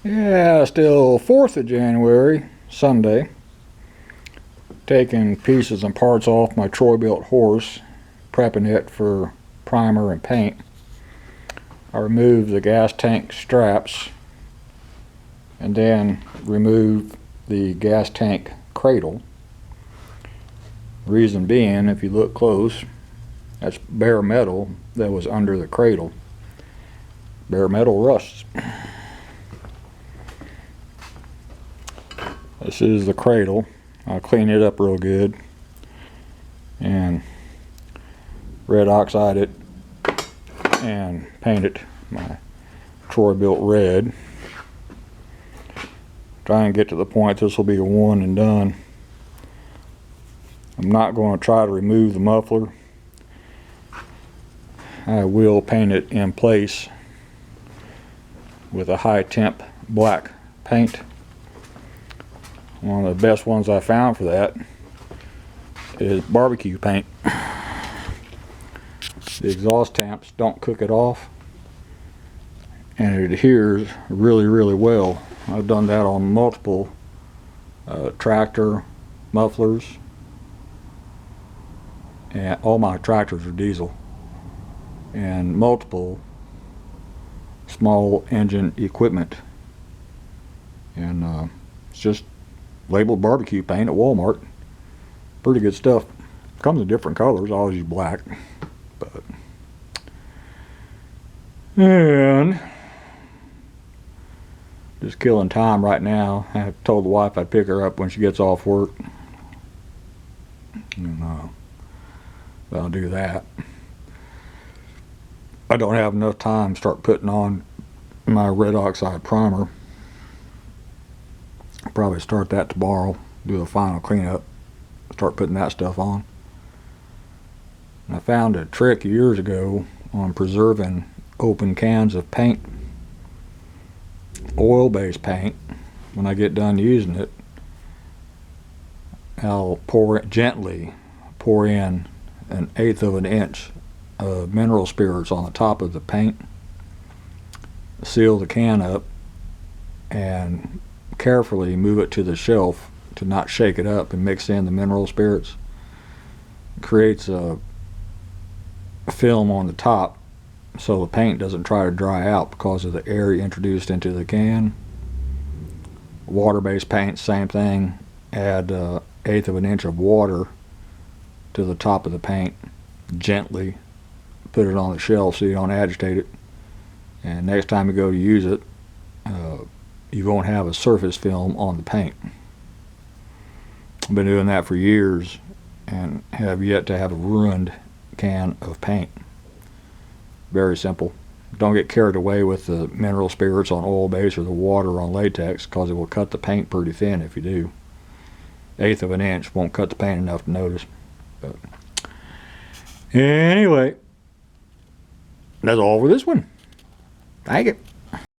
Yeah, still 4th of January, Sunday. Taking pieces and parts off my Troy Bilt Horse, prepping it for primer and paint. I removed the gas tank straps and then removed the gas tank cradle. Reason being, if you look close, that's bare metal that was under the cradle. Bare metal rusts. This is the cradle. I'll clean it up real good and red oxide it and paint it my Troy Bilt red. Try and get to the point this will be a one and done. I'm not going to try to remove the muffler. I will paint it in place with a high temp black paint. One of the best ones I found for that is barbecue paint. The exhaust tamps don't cook it off and it adheres really well. I've done that on multiple tractor mufflers, and all my tractors are diesel, and multiple small engine equipment, and it's just labeled barbecue paint at Walmart. Pretty good stuff. Comes in different colors. I always use black, but and just killing time right now. I told the wife I'd pick her up when she gets off work, and I'll do that. I don't have enough time to start putting on my red oxide primer. I'll probably start that tomorrow, do a final cleanup, start putting that stuff on. And I found a trick years ago on preserving open cans of paint, oil-based paint. When I get done using it, I'll gently pour in 1/8 of an inch of mineral spirits on the top of the paint, seal the can up, and carefully move it to the shelf to not shake it up and mix in the mineral spirits. It creates a film on the top so the paint doesn't try to dry out because of the air introduced into the can. Water-based paint, same thing. Add 1/8 of an inch of water to the top of the paint, gently put it on the shelf so you don't agitate it, and next time you go to use it, you won't have a surface film on the paint. I've been doing that for years and have yet to have a ruined can of paint. Very simple. Don't get carried away with the mineral spirits on oil base or the water on latex, because it will cut the paint pretty thin if you do. 1/8 of an inch won't cut the paint enough to notice. But anyway, that's all for this one. Thank you.